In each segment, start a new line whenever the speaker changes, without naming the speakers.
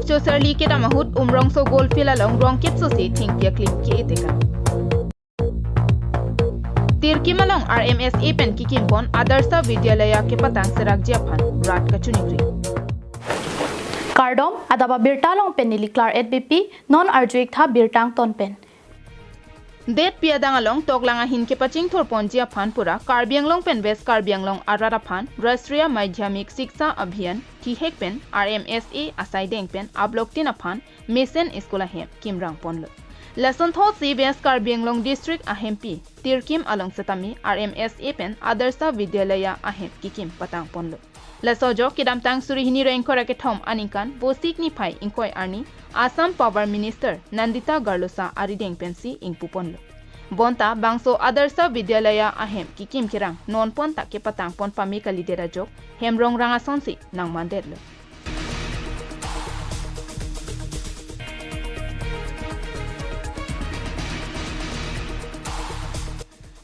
cho serli ke da mahut umrong so gol fila long rong kip so se thing pia klim ke eteka tir kimalong RMSA pen ki kimpon adarsa vidyalaya ke patang serak jiaphan rat ka chuningri
Kardom adaba birtalong pen niliklar EDBP non arjuik tha birtang ton pen
Det piadangalong toklanga hin ke paching thor ponjia phan pura Karbianglong pen West Karbianglong arara phan Rashtriya Madhyamik Shiksha Abhiyan ki hek pen RMSA asai deng pen ablok tin aphan Mesen School ahem kimrang ponlo Lesson tho si West Karbianglong district ahem pi tirkim along satami RMSA pen adarsa vidyalaya ahem kikim patang ponlo Lesojo kidam tang surihini renkora ke thom anikan bosik ni phai inkoi arni Assam Power Minister Nandita Garlosa arideng pensi ingpuponlo Bonta bangso adarsa vidyalaya ahem kikim kirang non ponta ke patang pon pamika lidera jok hemrong ranga sonsi nang manderlo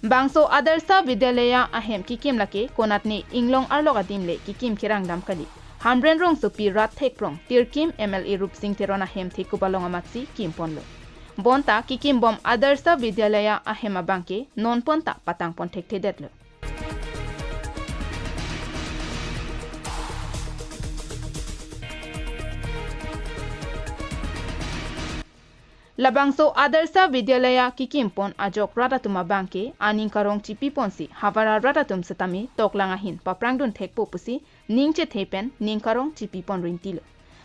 Bangso adarsa vidyalaya ahem kikim lake konatni inglong arloga dimle kikim kirang damkali Hamren rong supi rat thek prong tirkim MLA Rup Singh Terona hem thekubalong amatsi kimponlo Bonta kikim bom adarsa vidyalaya ahem abangke non ponta patang pon thek thedetlo Labangso adarsa vidyalaya kikimpon ajok ratatuma bangke aning karong chipi ponsi havara ratatum satami toklanga hin paprangdun thekpo pusi ningche thepen ningkarong chipi pon ringtilo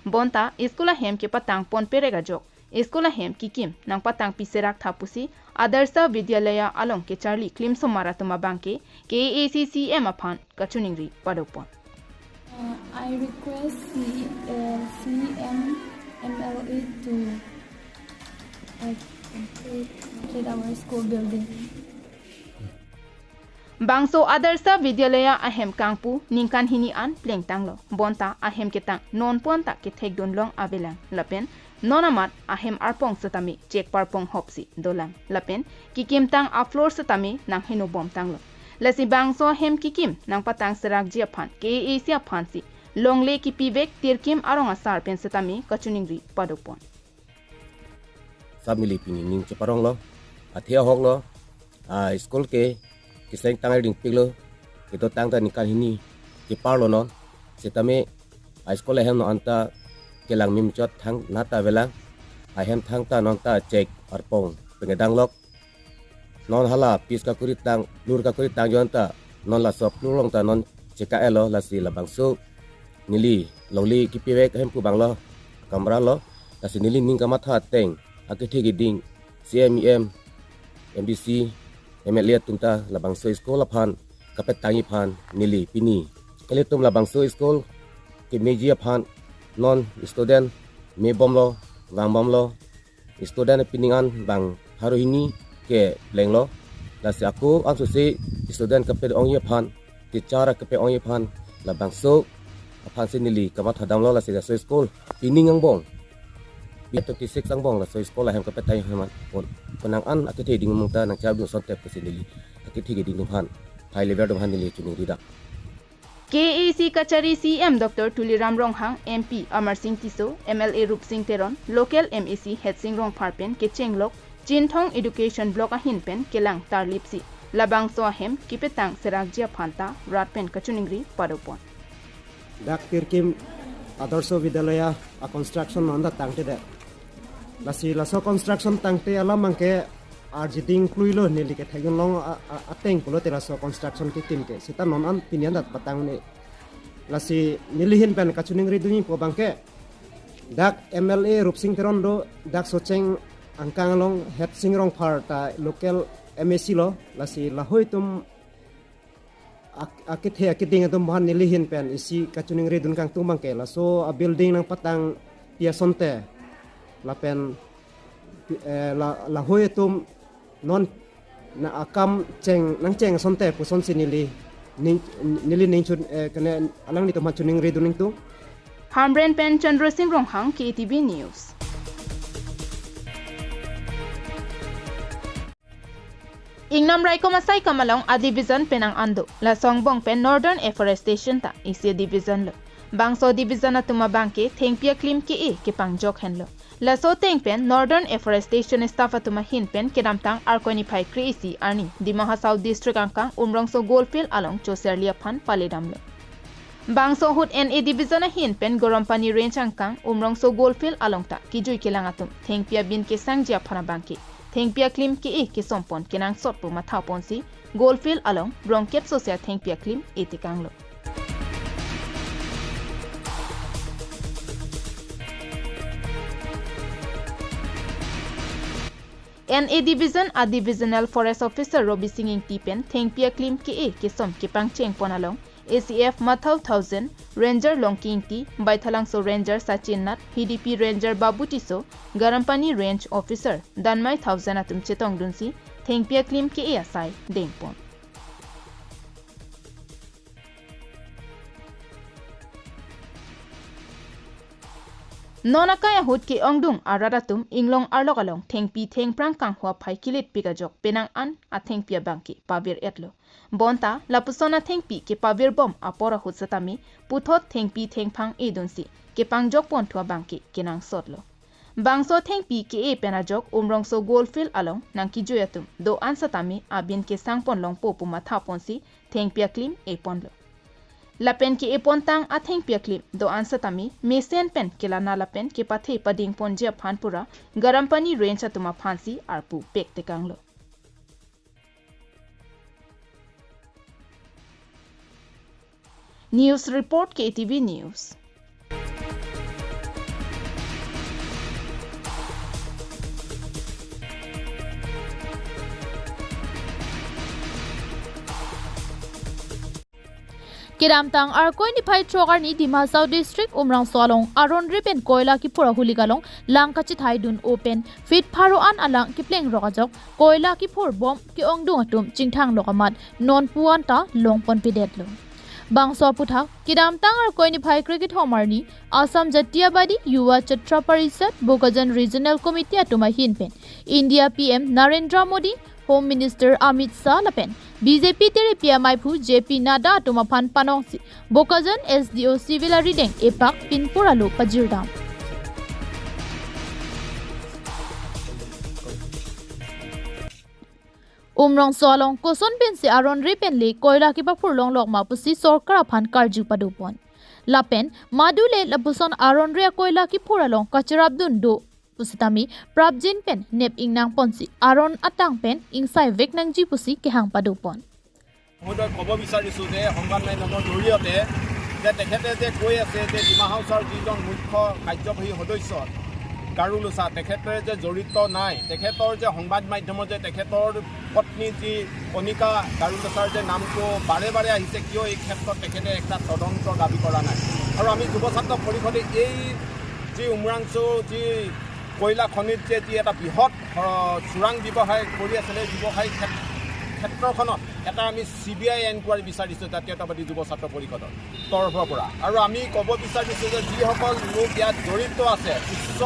bonta iskula hem ke patang pon perega jok iskula hem kikim nang patang piserak thapusi adarsa vidyalaya along ke charli klimso maratuma bangke KACCM aphan kachuningri padopon
I request CM MLA to complete our school building.
Bangso adarsa vidyalaya ahem kangpu ningkan hini an pleng tanglo bonta ahem ketang non ponta ke thek donlong abelang lapen nonamat ahem arpong satami check parpong hopsi dolang lapen kikim tang aflor satami nang henu bom tanglo lasi bangso ahem kikim nang patang serak jiaphan ke asia phansi longle ki pivek tirkim arong asar pen satami kachuningri padopon
Family pining ceparong lo, athia hok lo, school ke kiseng tangai ding piglo, kita tang ta nikan hini, cepar lo non, setame school ahem no anta kelang mim chot thang nata velang, ahem thang ta non ta cek arpong pengedang lok, non hala pis ka kurit tang lur ka kurit tang jonta, non la sop lurong ta non ceka elo la si la bangsu, nili loli kipiwek ahem pu bang lo, kamera lo, la si nili ning kamatha teng. Akithegi ding CMEM MBC MLA tunta labang so school aphan kapet tangi phan nili pini ele tum labang so school ke meji aphan non student me bomlo wang bomlo student piningan bang haruhini ke lenglo la si aku amsu se student kapet ong aphan teacher kapet ong aphan labang so aphan sinili kamat hadamlo la si so school piningang bong 26 ang bong la so sekolah hem kapetay haman penangan akiti ding mungta nang cabung sontep kesinili akiti ding han high level dong han nili chuning rida
KAC Kachari CM Dr. Tuliram Ronghang MP Amar Singh Tiso MLA Rup Singh Teron Local MEC Het Singh Rong Parpen ke Chenglok Jinthong Education Block ahin pen kelang tarlipsi labang so hem kipetang serakjia phanta ratpen kachuningri padopon
dak tirkim adarso vidyalaya a construction nanda tangte de lasi laso construction tangte ala mangke arjiding kluilo nili ke thayon long ateng pulo te laso construction ke tim ke sita non an pinian dat patang ne lasi nilihin pen kachuning riduni po bangke dak MLA Rup Singh Teron do dak socheng angkang long Het Singh Rong Phar ta local MSC lo lasi lahoi tum akithe akiting atum ban nilihin pen isi kachuning ridun kang tung bangke laso a building nang patang piasonte la pen la hoi tum non na akam cheng nang cheng sonte puson sinili nili ning chun kane alang ni tum chuning ridun ning tu
Hamren Pen Chandra Singh Ronghang KATV News Ingnam Raiko Masai Kamalong a division penang ando la songbong pen Northern Afforestation ta isi division lo Bangso division atuma bangke thengpia klim ke e ke pangjok henlo. Laso tengpen Northern Afforestation staff atuma hinpen kedamtang arkoni phai kreisi arni Dimaha South District angkang umrongso goldfield along choserlia phan paledamlo. Bangso hut NA division hinpen Gorompani range angkang umrongso goldfield along ta kijui kelangatum thengpia bin ke sangjia phana bangke thengpia klim ke e ke sompon kenang sotpo matha ponsi goldfield along bronket sosia thengpia klim etikanglo. NA Division a Divisional Forest Officer Robi Singing Tipen Thengpia Klim ke e kesom kipang cheng ponalong ACF Mathau 1000 Ranger Longking Ti Baithalangso Ranger Sachin Nat HDP Ranger Babutiso Garampani Range Officer Danmai 1000 atum chetong dunsi Thengpia Klim ke e asai dengpon. Nonakaya hut ke ongdung araratum inglong arlokalong thengpi thengprang kang hua phai kilit pikajok penang an a thengpia bangki pavir etlo bonta lapusona thengpi ke pavir bom apora hutsatami puthot thengpi thengphang edunsi ke pangjok pon thua bangki kenang sotlo bangso thengpi ke e penajok umrongso goldfield along nangki joyatum do ansatami abin ke sangpon long popuma thaponsi thengpia klim e ponlo Lapen ke epontang atheng piaklim do ansatami mesen pen kelana lapen ke pathe pading ponjia phanpura Garampani range atuma phansi arpu pekte kanglo. News report KATV News.
Kiramtang arkoi ni phai trogar ni Dimaha South District umrang solong aron ripen koila ki pura huligalong langkachi thaidun open fit pharo an alang ki pleng rokajok koila ki phur bom ki ongdung atum chingthang lokamat non puan ta longpon pidetlo bangso putha kiramtang arkoi ni phai cricket homer ni Assam Jatiyabadi Yuva Chatra Parishad Bokajan Regional Committee atuma hinpen India PM Narendra Modi Home Minister Amit Shah lapen BJP tere PMI phu JP Nada atuma phan panong Bokajan SDO Civil Rideng epak pinpuralu pajirdam umrong solong koson ben se aron repen le koila ki bapur long lok ma pusi sorkar phan karju padupon lapen madule labuson aron re koila ki puralong kacharabdun do pusitami prabjin pen nep ingnang ponsi aron atang pen insai veknang ji pusi kehang padupon
মই কব বিচাৰিছো যে সংবাদ মাধ্যমৰ জৰিয়তে যে তেখেতে যে কৈ আছে যে ডিমা হাউচৰ যিজন মুখ্য কাৰ্যবাহী সদস্য গাৰুলোচা তেখেতে যে জড়িত নাই তেখেতৰ যে সংবাদ মাধ্যমৰ যে তেখেতৰ পত্নী যি কণিকা গাৰুলোচাৰ যে নামটো বাৰে বাৰে আহিছে কিয় এই ক্ষেত্ৰত তেখেতে একটা তদন্ত দাবী কৰা নাই আৰু আমি যুৱ ছাত্ৰ পৰিষদে এই যি উমৰাংচু যি কয়লা খনিত যে যি এটা বৃহৎ চোৰাং ব্যৱসায় কৰি আছিলে ব্যৱসায়িক ক্ষেত্ৰখনত এটা আমি CBI এনকুৱাৰী বিচাৰিছোঁ জাতীয়তাবাদী যুৱ ছাত্ৰ পৰিষদৰ তৰফৰ পৰা আৰু আমি ক'ব বিচাৰিছোঁ যে যিসকল লোক ইয়াত জড়িত আছে উচ্চ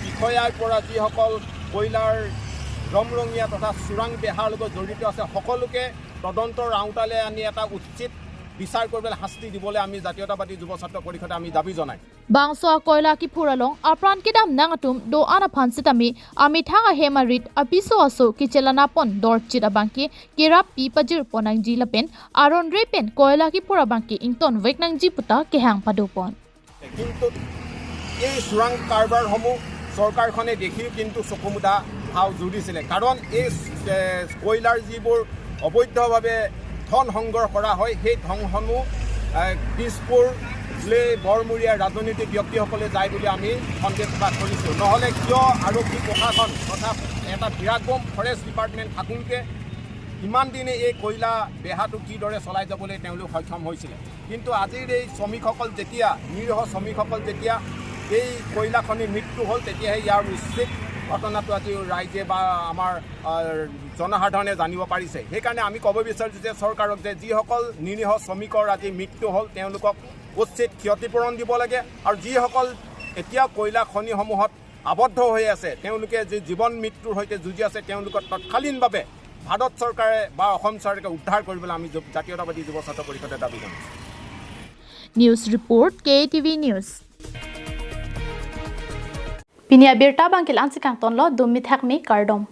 বিষয়াৰ পৰা যিসকল কয়লাৰ ৰমৰঙীয়া তথা চোৰাং বেহাৰ লগত জড়িত আছে সকলোকে তদন্তৰ আওতালে আনি এটা উচিত বিচাৰ কৰিবলৈ শাস্তি দিবলৈ আমি জাতীয়তাবাদী যুৱ ছাত্ৰ পৰিষদে আমি দাবী জনাই
bangso koila ki puralong apran kidam nangatum do ana phansitami ami thanga hemarit apiso aso kichelana pon dor chira banki kirap pi pajir ponang ji lapen aron repen koila ki pura banki ington veknang ji puta kehang padupon
কিন্তু এই চোৰাং কাৰবাৰসমূহ চৰকাৰখনে দেখিও কিন্তু চকুমুদা হাও জুৰিছিলে কাৰণ এই কয়লাৰ যিবোৰ অবৈধভাৱে ধন সংগ্ৰহ কৰা হয় সেই ধনসমূহ দিছপুৰ বৰমূৰীয়া ৰাজনৈতিক ব্যক্তিসকলে যায় বুলি আমি সন্দেহ প্ৰকাশ কৰিছোঁ নহ'লে কিয় আৰক্ষী প্ৰশাসন তথা এটা বিৰাট বম ফৰেষ্ট ডিপাৰ্টমেণ্ট থাকোঁতে ইমান দিনে এই কয়লা বেহাটো কিদৰে চলাই যাবলৈ তেওঁলোক সক্ষম হৈছিলে কিন্তু আজিৰ এই শ্ৰমিকসকল যেতিয়া নিৰীহ শ্ৰমিকসকল যেতিয়া এই কয়লা খনিৰ মৃত্যু হ'ল তেতিয়াহে ইয়াৰ উচিত ঘটনাটো আজি ৰাইজে বা আমাৰ জনসাধাৰণে জানিব পাৰিছে সেইকাৰণে আমি ক'ব বিচাৰিছোঁ যে চৰকাৰক যে যিসকল নিৰীহ শ্ৰমিকৰ আজি মৃত্যু হ'ল তেওঁলোকক উচিত ক্ষতিপূৰণ দিব লাগে আৰু যিসকল এতিয়া কয়লা খনিসমূহত আবদ্ধ হৈ আছে তেওঁলোকে যি জীৱন মৃত্যুৰ সৈতে যুঁজি আছে তেওঁলোকক তৎকালীনভাৱে ভাৰত চৰকাৰে বা অসম চৰকাৰে উদ্ধাৰ কৰিবলৈ আমি জাতীয়তাবাদী যুৱ ছাত্ৰ পৰিষদে দাবী জনাইছোঁ
News Report KATV News. Pinia Birta Bangkil Ansikang Tonlo Dumit Hakmi Kardom.